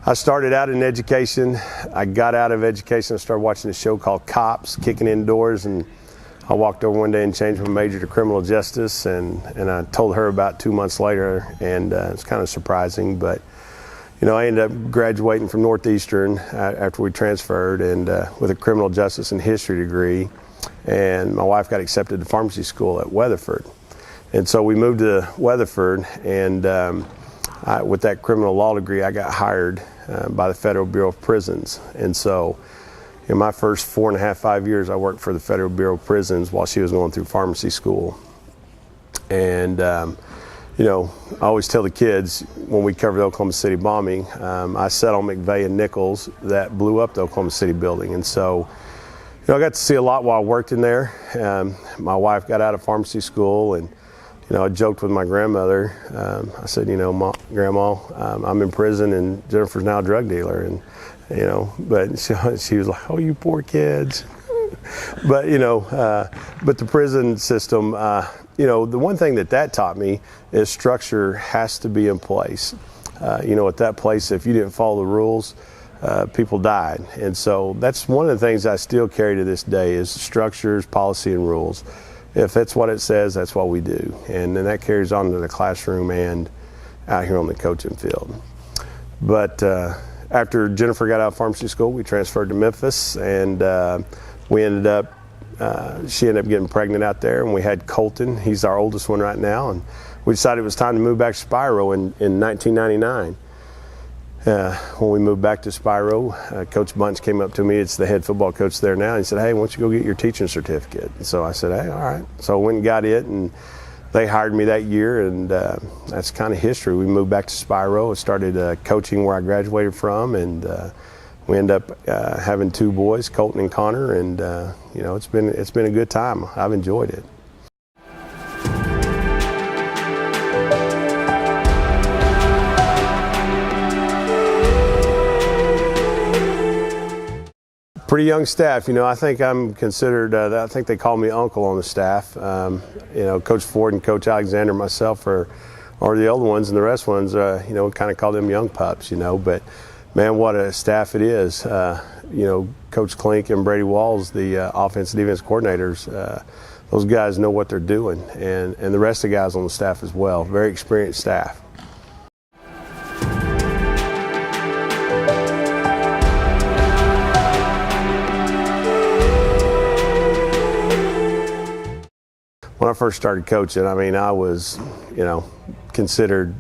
I started out in education. I got out of education and started watching a show called Cops, kicking indoors, and I walked over one day and changed my major to criminal justice, and I told her about 2 months later, and it's kind of surprising, but I ended up graduating from Northeastern after we transferred, and with a criminal justice and history degree, and my wife got accepted to pharmacy school at Weatherford. And so we moved to Weatherford, and with that criminal law degree, I got hired by the Federal Bureau of Prisons. And so in my first 4.5, 5 years, I worked for the Federal Bureau of Prisons while she was going through pharmacy school. And, I always tell the kids when we cover the Oklahoma City bombing, I sat on McVeigh and Nichols that blew up the Oklahoma City building. And so, I got to see a lot while I worked in there. My wife got out of pharmacy school, and I joked with my grandmother. I said, Grandma, I'm in prison and Jennifer's now a drug dealer. And, but she was like, oh, you poor kids. But, but the prison system, the one thing that taught me is structure has to be in place. At that place, if you didn't follow the rules, people died. And so that's one of the things I still carry to this day is structures, policy, and rules. If that's what it says, that's what we do. And then that carries on to the classroom and out here on the coaching field. But after Jennifer got out of pharmacy school, we transferred to Memphis, and she ended up getting pregnant out there, and we had Colton. He's our oldest one right now, and we decided it was time to move back to Spiro in 1999. When we moved back to Spiro, Coach Bunch came up to me. It's the head football coach there now. And he said, hey, why don't you go get your teaching certificate? And so I said, hey, all right. So I went and got it, and they hired me that year, and that's kind of history. We moved back to Spiro. I started coaching where I graduated from, and we ended up having 2 boys, Colton and Connor, and it's been a good time. I've enjoyed it. Pretty young staff. I think I'm considered, I think they call me uncle on the staff. Coach Ford and Coach Alexander and myself are the older ones, and the rest ones, kind of call them young pups, But, man, what a staff it is. Coach Klink and Brady Walls, the offense and defense coordinators, those guys know what they're doing, and the rest of the guys on the staff as well. Very experienced staff. When I first started coaching, I was, considered,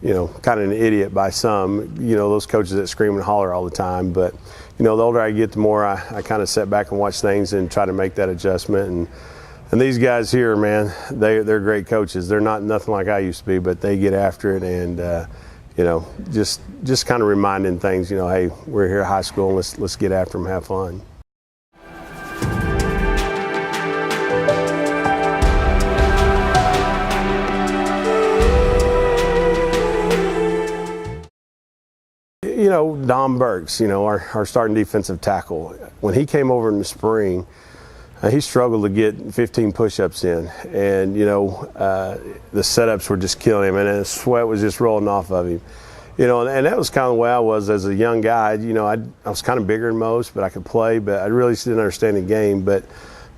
kind of an idiot by some, those coaches that scream and holler all the time. But, the older I get, the more I kind of sit back and watch things and try to make that adjustment. And these guys here, man, they're great coaches. They're nothing like I used to be, but they get after it and, just kind of reminding things, hey, we're here at high school, and let's get after them, have fun. Don Burks, our starting defensive tackle, when he came over in the spring, he struggled to get 15 push-ups in, and the setups were just killing him, and the sweat was just rolling off of him. And that was kind of the way I was as a young guy. I was kind of bigger than most, but I could play, but I really didn't understand the game. But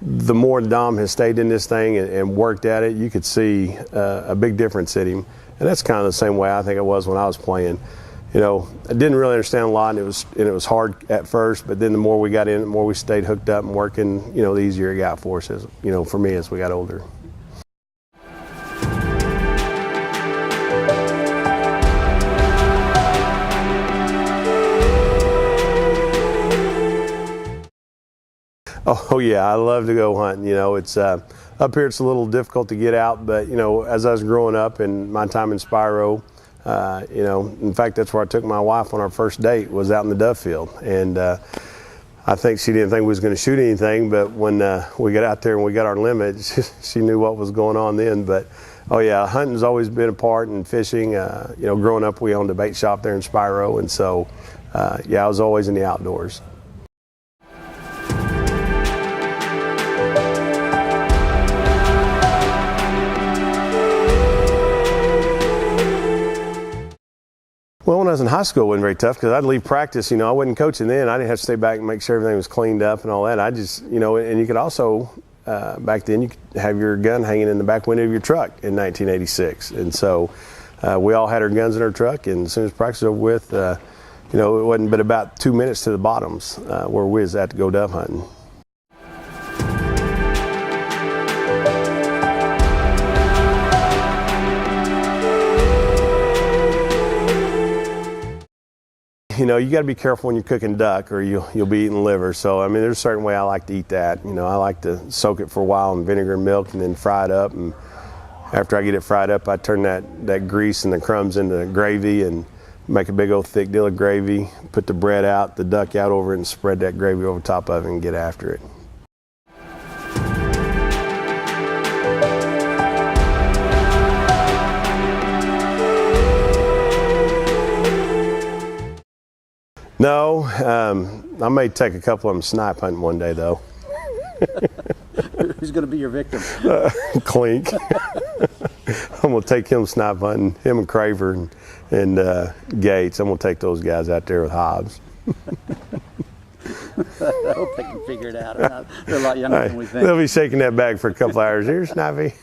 the more Dom has stayed in this thing and worked at it, you could see a big difference in him. And that's kind of the same way I think it was when I was playing. I didn't really understand a lot, and it was hard at first, but then the more we got in, the more we stayed hooked up and working, the easier it got for us, for me as we got older. Oh yeah, I love to go hunting. It's up here, it's a little difficult to get out, but as I was growing up and my time in Spiro, in fact, that's where I took my wife on our first date, was out in the dove field. And I think she didn't think we was going to shoot anything, but when we got out there and we got our limit, she knew what was going on then. But, oh yeah, hunting's always been a part, and fishing. Growing up, we owned a bait shop there in Spiro, and so, yeah, I was always in the outdoors. Well, when when I was in high school, it wasn't very tough because I'd leave practice. I wasn't coaching then. I didn't have to stay back and make sure everything was cleaned up and all that. I just, and you could also, back then, you could have your gun hanging in the back window of your truck in 1986. And so we all had our guns in our truck, and as soon as practice was over with, it wasn't but about 2 minutes to the bottoms where we was at to go dove hunting. You got to be careful when you're cooking duck, or you'll be eating liver. So, I mean, there's a certain way I like to eat that. I like to soak it for a while in vinegar and milk and then fry it up. And after I get it fried up, I turn that grease and the crumbs into gravy and make a big old thick deal of gravy, put the bread out, the duck out over it, and spread that gravy over top of it and get after it. No, I may take a couple of them snipe hunting one day, though. Who's going to be your victim? Clink. I'm going to take him snipe hunting, him and Craver and Gates. I'm going to take those guys out there with Hobbs. I hope they can figure it out. They're a lot younger than we think. They'll be shaking that bag for a couple hours. Here, Snipey.